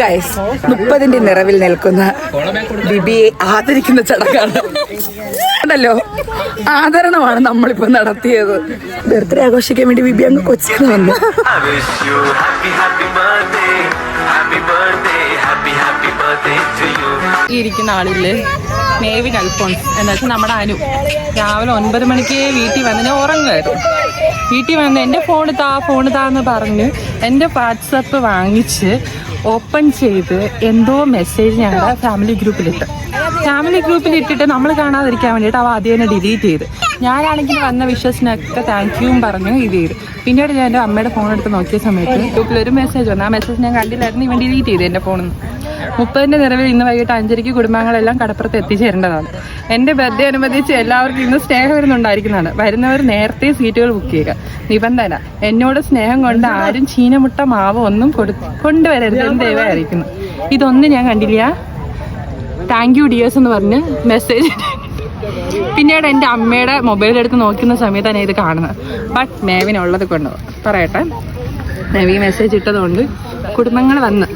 Guys 30ന്റെ നിറവിൽ നിൽക്കുന്ന ബിബിയെ ആദരിക്കുന്ന ചടങ്ങാണ് ല്ലോ. ആദരണമാണ് നമ്മളിപ്പോ നടത്തിയത്. ബർത്ത്ഡേ ആഘോഷിക്കാൻ വേണ്ടി ബിബി അങ്ങ് കൊച്ചിയിൽ വന്നു. ഈ ഇരിക്കുന്ന ആളില്ലേ നേവിൻ അൽഫോൺസ് എന്ന് വെച്ചാൽ നമ്മുടെ അനു രാവിലെ 9 മണിക്ക് വീട്ടിൽ വന്ന് ഞാൻ ഉറങ്ങുമായിരുന്നു. വീട്ടിൽ വന്ന് എൻ്റെ ഫോണ് താന്ന് പറഞ്ഞ് എൻ്റെ വാട്സപ്പ് വാങ്ങിച്ച് ഓപ്പൺ ചെയ്ത് എന്തോ മെസ്സേജ് ഞങ്ങളുടെ ഫാമിലി ഗ്രൂപ്പിലിട്ടിട്ട് നമ്മൾ കാണാതിരിക്കാൻ വേണ്ടിയിട്ട് അവ ആദ്യം തന്നെ ഡിലീറ്റ് ചെയ്ത്. ഞാനാണെങ്കിൽ വന്ന വിശ്വസിനൊക്കെ താങ്ക് യൂവും പറഞ്ഞ് ഇത് ചെയ്ത്. പിന്നീട് ഞാൻ എൻ്റെ അമ്മയുടെ ഫോൺ എടുത്ത് നോക്കിയ സമയത്ത് ഗ്രൂപ്പിലൊരു മെസ്സേജ് വന്നു. ആ മെസ്സേജ് ഞാൻ കണ്ടില്ലായിരുന്നു. ഇവൻ ഡിലീറ്റ് ചെയ്ത് എൻ്റെ ഫോണിൽ നിന്ന്. 30ന്റെ നിറവിൽ ഇന്ന് വൈകിട്ട് 5:30 കുടുംബാംഗങ്ങളെല്ലാം കടപ്പുറത്ത് എത്തിച്ചേരേണ്ടതാണ്. എൻ്റെ ബർത്ത്ഡേ അനുബന്ധിച്ച് എല്ലാവർക്കും ഇന്ന് സ്നേഹവിരുന്നുണ്ടായിരിക്കുന്നതാണ്. വരുന്നവർ നേരത്തെ സീറ്റുകൾ ബുക്ക് ചെയ്യുക. നിബന്ധന, എന്നോട് സ്നേഹം കൊണ്ട് ആരും ചീനമുട്ട മാവ് ഒന്നും കൊണ്ടുവരരുത് എന്ന് ദയവായി അറിയിക്കുന്നു. ഇതൊന്നും ഞാൻ കണ്ടില്ല. താങ്ക് യു ഡിയേഴ്സ് എന്ന് പറഞ്ഞ് മെസ്സേജ്. പിന്നീട് എൻ്റെ അമ്മയുടെ മൊബൈലെടുത്ത് നോക്കുന്ന സമയത്താണ് ഇത് കാണുന്നത്. ബട്ട് മേവിനുള്ളത് കൊണ്ട് പറയട്ടെ, മേവി മെസ്സേജ് ഇട്ടതുകൊണ്ട് കുടുംബങ്ങൾ വന്ന്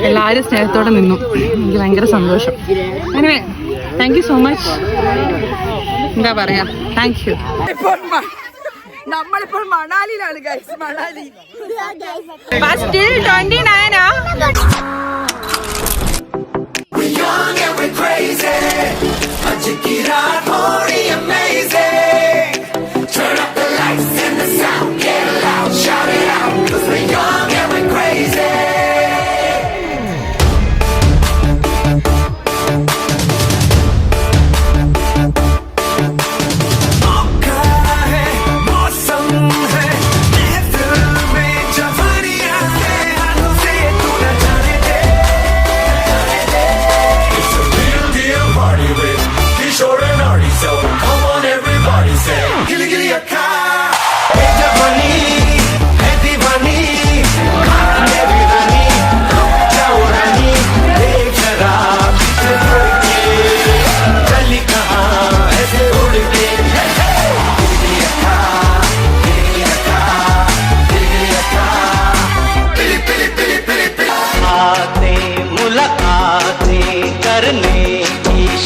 എല്ലാവരും സ്നേഹത്തോടെ നിന്നു. എനിക്ക് ഭയങ്കര സന്തോഷം. അങ്ങനെ താങ്ക് യു സോ മച്ച്. എന്താ പറയാ, താങ്ക് യു. നമ്മളിപ്പോൾ മണാലിയിലാണ് guys. Manali first 29 young and we're crazy. Amazing. Turn up the lights and the sound. Get loud, shout it out. 'Cause we're young and we're crazy.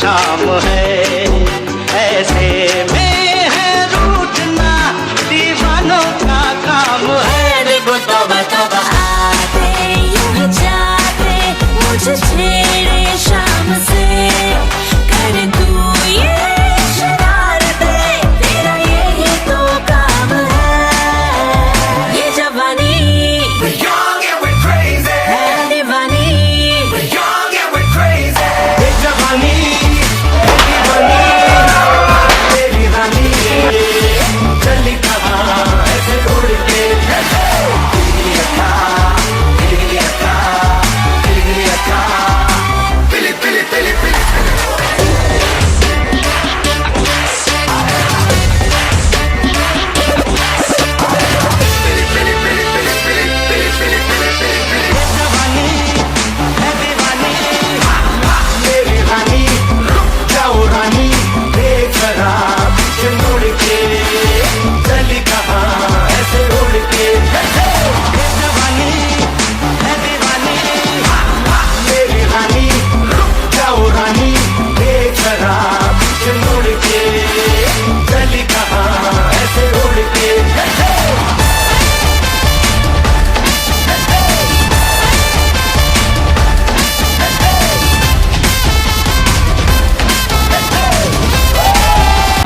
शाम है ऐसे में है रूठना दीवानों का काम है। तौबा तौबा आते यूं जाते मुझे छेड़े शाम से कर तू ये शरारते तेरा यही तो काम है। ये जवानी we're young and we're crazy है दीवानी we're young and we're crazy। ये जवानी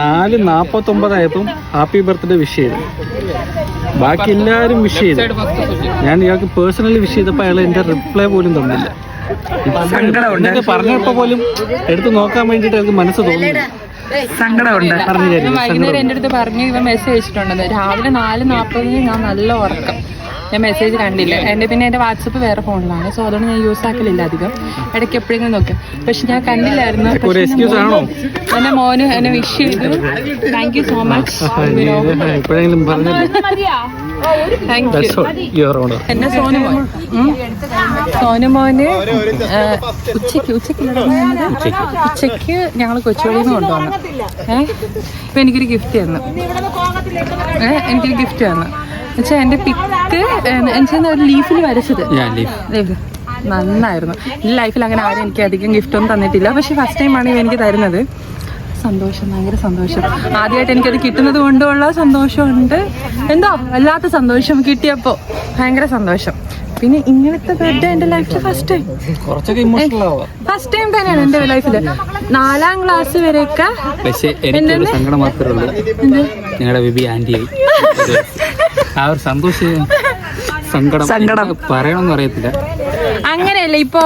നാല് 49 ഹാപ്പി ബർത്ത്ഡേ വിഷ് ചെയ്തു. ബാക്കി എല്ലാവരും വിഷ് ചെയ്തു. ഞാൻ ഇയാൾക്ക് പേഴ്സണലി വിഷ് ചെയ്തപ്പോൾ അയാൾ എൻ്റെ റിപ്ലൈ പോലും തന്നില്ല. പറഞ്ഞപ്പോ പോലും എടുത്ത് നോക്കാൻ വേണ്ടിട്ട് അവർക്ക് മനസ്സ് തോന്നുന്നു. സങ്കടമുണ്ട്. വൈകുന്നേരം എൻ്റെ അടുത്ത് പറഞ്ഞു ഇവ മെസ്സേജ് അയച്ചിട്ടുണ്ടെന്ന്. രാവിലെ 4:40 ഞാൻ നല്ല ഉറക്കം. ഞാൻ മെസ്സേജ് കണ്ടില്ല. പിന്നെ എൻ്റെ വാട്സപ്പ് വേറെ ഫോണിലാണ്. സോ അതുകൊണ്ട് ഞാൻ യൂസ് ആക്കലില്ല അധികം. ഇടയ്ക്ക് എപ്പോഴെങ്കിലും നോക്കാം. പക്ഷെ ഞാൻ കണ്ടില്ലായിരുന്നു. എൻ്റെ മോന് എന്നെ വിഷ് ചെയ്തു. Thank you so much. Thank you. എന്നെ സോനുമോന് ഉച്ചയ്ക്ക് ഞങ്ങൾ കൊച്ചുവേളിയിൽ നിന്ന് കൊണ്ടുവന്നു. ഇപ്പൊ എനിക്കൊരു ഗിഫ്റ്റ് തന്നു. എന്നുവെച്ചാൽ എൻ്റെ പിക്ക് ഒരു ലീഫിൽ വരച്ചത്. നന്നായിരുന്നു. എൻ്റെ ലൈഫിൽ അങ്ങനെ ആരും എനിക്ക് അധികം ഗിഫ്റ്റൊന്നും തന്നിട്ടില്ല, പക്ഷേ ഫസ്റ്റ് ടൈമാണ് ഇവ എനിക്ക് തരുന്നത്. സന്തോഷം, ഭയങ്കര സന്തോഷം. ആദ്യമായിട്ട് എനിക്കത് കിട്ടുന്നത് കൊണ്ടുള്ള സന്തോഷമുണ്ട്, എന്തോ വല്ലാത്ത സന്തോഷം കിട്ടിയപ്പോൾ ഭയങ്കര സന്തോഷം. പിന്നെ ഇങ്ങനത്തെ ബർത്ത്ഡേ എൻ്റെ ലൈഫിൽ ഫസ്റ്റ് ടൈം തന്നെയാണ് എൻ്റെ ലൈഫിൽ. 4ാം ക്ലാസ് വരെയൊക്കെ സങ്കടം മാത്രമേ ഉള്ളൂ, ഞങ്ങളുടെ ബേബി ആന്റി ആ ഒരു സങ്കടം പറയണമെന്ന് അറിയത്തില്ല. അങ്ങനെയല്ല, ഇപ്പൊ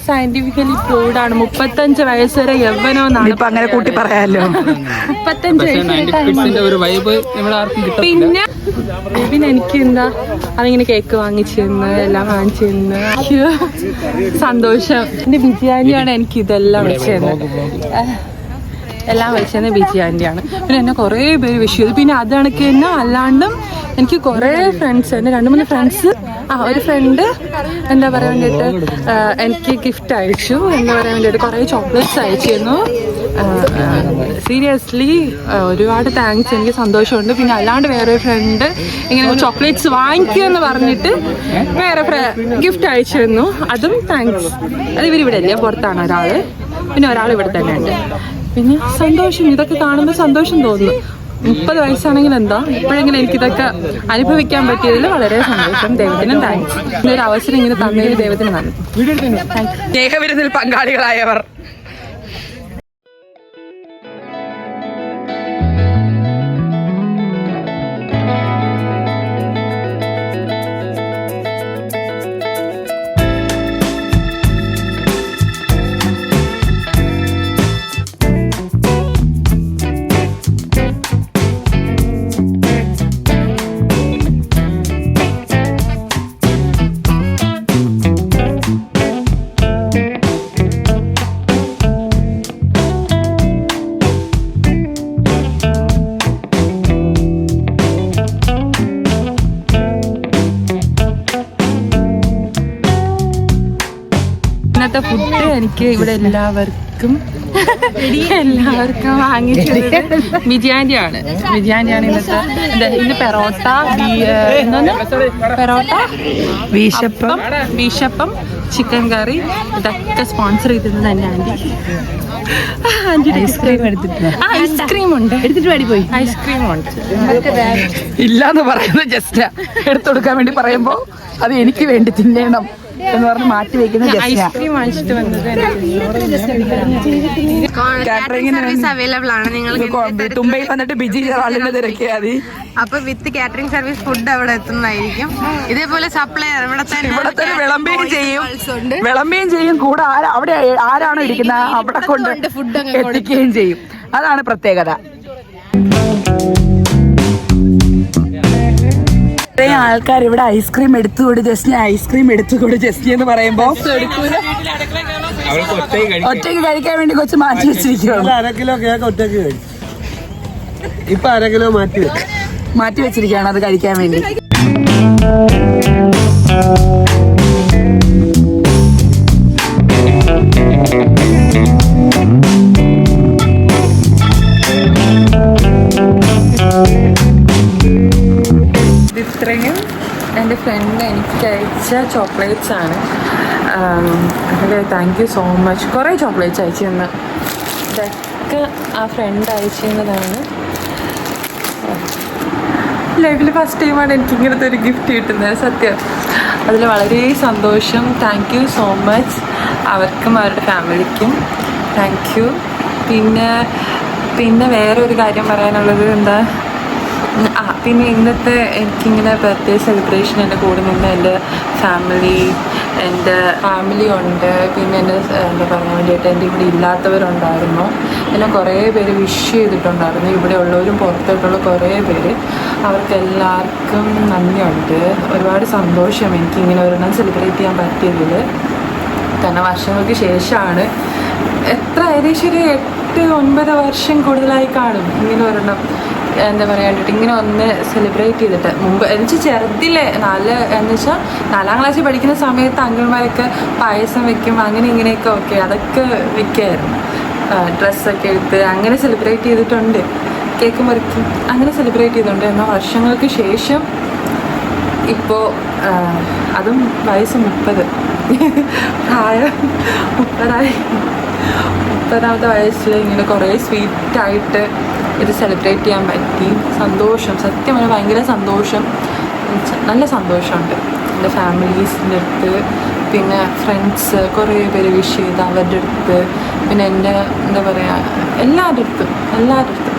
സയന്റിഫിക്കലി പ്രൂവ്ഡ് ആണ് 35 വയസ്സ് വരെ യൗവനമെന്നാണ്. ഇപ്പൊ അങ്ങനെ കൂട്ടി പറയാമല്ലോ. 35 പിന്നെ പിന്നെ എനിക്ക് എന്താ അതിങ്ങനെ കേക്ക് വാങ്ങിച്ചു തന്ന് എല്ലാം വാങ്ങിച്ചു തന്ന് സന്തോഷം. എന്റെ ബിജിയാനിയാണ് എനിക്ക് ഇതെല്ലാം വെച്ച് തന്നത്, എല്ലാം വെച്ചത് ബിജിയാനിയാണ്. പിന്നെ എന്നെ കുറേ പേര് വിഷ് ചെയ്തു. പിന്നെ അത് കണക്ക് തന്നെ അല്ലാണ്ടും എനിക്ക് കുറേ ഫ്രണ്ട്സ്, എൻ്റെ 2-3 ഫ്രണ്ട്സ്, ഒരു ഫ്രണ്ട് എന്താ പറയാൻ വേണ്ടിയിട്ട് എനിക്ക് ഗിഫ്റ്റ് അയച്ചു, എന്താ പറയാൻ വേണ്ടിയിട്ട് കുറേ ചോക്ലേറ്റ്സ് അയച്ചിരുന്നു. സീരിയസ്ലി ഒരുപാട് താങ്ക്സ്, എനിക്ക് സന്തോഷമുണ്ട്. പിന്നെ അല്ലാണ്ട് വേറൊരു ഫ്രണ്ട് ഇങ്ങനെ ചോക്ലേറ്റ്സ് വാങ്ങിക്കുമെന്ന് പറഞ്ഞിട്ട് വേറെ ഗിഫ്റ്റ് അയച്ചിരുന്നു, അതും താങ്ക്സ്. അത് ഇവരിവിടെ അല്ലേ, പുറത്താണ് ഒരാൾ, പിന്നെ ഒരാൾ ഇവിടെ തന്നെ ഉണ്ട്. പിന്നെ സന്തോഷം, ഇതൊക്കെ കാണുമ്പോൾ സന്തോഷം തോന്നുന്നു. 30 വയസ്സാണെങ്കിൽ എന്താ, ഇപ്പോഴെങ്കിലും എനിക്കിതൊക്കെ അനുഭവിക്കാൻ പറ്റിയതിൽ വളരെ സന്തോഷം. ദൈവത്തിനും താങ്ക്സ്. ഇങ്ങനൊരു അവസരം ഇങ്ങനെ തന്നതിൽ ദൈവത്തിന് നന്ദി. സ്നേഹവിരുന്നിൽ പങ്കാളികളായവർ ഫുഡ് എനിക്ക് ഇവിടെ എല്ലാവർക്കും വാങ്ങിച്ചത് ബിരിയാണിയാണ്. ഇന്ന് പെറോട്ട, ബീഷപ്പം, ചിക്കൻ കറി, ഇതൊക്കെ സ്പോൺസർ ചെയ്തിരുന്നത് എൻ്റെ ആൻറ്റി. ഐസ്ക്രീം ഉണ്ട്, ഐസ്ക്രീം ഉണ്ട്. ഇല്ലാന്ന് പറയുന്നത് ജസ്റ്റ് എടുത്തുകൊടുക്കാൻ വേണ്ടി പറയുമ്പോ അത് എനിക്ക് വേണ്ടി തിന്നണം എന്ന് പറഞ്ഞ് മാറ്റി വെക്കുന്ന ഐസ്ക്രീം വാങ്ങിച്ചിട്ട് വന്നത്. സർവീസ് അവൈലബിൾ ആണ്. നിങ്ങൾ തുമ്പയിൽ വന്നിട്ട് ബിജി ആളിനെ തിരക്കിയാൽ മതി. അപ്പൊ വിത്ത് കാറ്ററിംഗ് സർവീസ് ഫുഡ് അവിടെ എത്തുന്നതായിരിക്കും. ഇതേപോലെ സപ്ലൈ ഇവിടെ തന്നെ വിളമ്പുകയും ചെയ്യും. കൂടെ അവിടെ ആരാണോ ഇരിക്കുന്നത് അവിടെ കൊണ്ട് ഫുഡ് എത്തിക്കുകയും ചെയ്യും. അതാണ് പ്രത്യേകത. ഇത്രയും ആൾക്കാർ ഇവിടെ ഐസ്ക്രീം എടുത്തുകൂടി ജസ്റ്റി എന്ന് പറയുമ്പോ ഒറ്റയ്ക്ക് കഴിക്കാൻ വേണ്ടി കൊച്ചു മാറ്റി വെച്ചിരിക്കുകയാണ്. 1/2 കിലോ കേക്ക് ഒറ്റയ്ക്ക് കഴിച്ചു. ഇപ്പൊ 1/2 കിലോ മാറ്റി വെച്ചിരിക്കുകയാണ് അത് കഴിക്കാൻ വേണ്ടി. ഇത്രയും എൻ്റെ ഫ്രണ്ട് എനിക്ക് അയച്ച ചോക്ലേറ്റ്സ് ആണ്. അതിൽ താങ്ക് യു സോ മച്ച്. കുറേ ചോക്ലേറ്റ്സ് അയച്ചു തന്നു. ഇതൊക്കെ ആ ഫ്രണ്ട് അയച്ചു തന്നതാണ്. ലൈഫിൽ ഫസ്റ്റ് ടൈമാണ് എനിക്ക് ഇങ്ങനത്തെ ഒരു ഗിഫ്റ്റ് കിട്ടുന്നത്, സത്യം. അതിൽ വളരെ സന്തോഷം. Thank you so much. അവർക്കും അവരുടെ ഫാമിലിക്കും താങ്ക് യു. പിന്നെ വേറെ ഒരു കാര്യം പറയാനുള്ളത് എന്താ, പിന്നെ ഇന്നത്തെ എനിക്കിങ്ങനെ ബർത്ത്ഡേ സെലിബ്രേഷൻ എൻ്റെ കൂടെ നിന്ന് എൻ്റെ ഫാമിലി ഉണ്ട്. പിന്നെ എൻ്റെ എന്താ പറയാൻ വേണ്ടിയിട്ട് എൻ്റെ ഇവിടെ ഇല്ലാത്തവരുണ്ടായിരുന്നു. എല്ലാം കുറേ പേര് വിഷ് ചെയ്തിട്ടുണ്ടായിരുന്നു, ഇവിടെ ഉള്ളവരും പുറത്തോട്ടുള്ള കുറേ പേര്. അവർക്കെല്ലാവർക്കും നന്ദിയുണ്ട്. ഒരുപാട് സന്തോഷം എനിക്കിങ്ങനെ ഒരെണ്ണം സെലിബ്രേറ്റ് ചെയ്യാൻ പറ്റിയതിൽ. കാരണം വർഷങ്ങൾക്ക് ശേഷമാണ്, ഏകദേശം ഒരു 8-9 വർഷം കൂടുതലായി കാണും ഇങ്ങനെ ഒരെണ്ണം എന്താ പറയാണ്ടിട്ട് ഇങ്ങനെ ഒന്ന് സെലിബ്രേറ്റ് ചെയ്തിട്ട്. മുമ്പ് എന്നുവെച്ചാൽ ചെറുതിലെ എന്ന് വെച്ചാൽ 4ാം ക്ലാസ്സിൽ പഠിക്കുന്ന സമയത്ത് അങ്കിൾമാരൊക്കെ പായസം വെക്കും, അങ്ങനെ ഇങ്ങനെയൊക്കെ. ഓക്കെ, അതൊക്കെ വെക്കുമായിരുന്നു. ഡ്രസ്സൊക്കെ എടുത്ത് അങ്ങനെ സെലിബ്രേറ്റ് ചെയ്തിട്ടുണ്ട്. കേക്ക് മുറിക്കും, അങ്ങനെ സെലിബ്രേറ്റ് ചെയ്തിട്ടുണ്ട്. എന്നാൽ വർഷങ്ങൾക്ക് ശേഷം ഇപ്പോൾ അതും വയസ്സ് 30 പ്രായം 30ാമത്തെ വയസ്സിൽ ഇങ്ങനെ കുറേ സ്വീറ്റായിട്ട് ഇത് സെലിബ്രേറ്റ് ചെയ്യാൻ പറ്റി. സന്തോഷം, സത്യം പറഞ്ഞാൽ ഭയങ്കര സന്തോഷം, നല്ല സന്തോഷമുണ്ട്. എൻ്റെ ഫാമിലീസിൻ്റെ അടുത്ത്, പിന്നെ ഫ്രണ്ട്സ് കുറേ പേര് വിഷ് ചെയ്ത് അവരുടെ അടുത്ത്, പിന്നെ എൻ്റെ എന്താ പറയുക എല്ലാവരുടെ അടുത്തും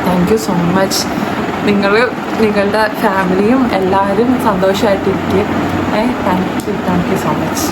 താങ്ക് യു സോ മച്ച്. നിങ്ങളുടെ ഫാമിലിയും എല്ലാവരും സന്തോഷമായിട്ടിരിക്കും. Thank you so much.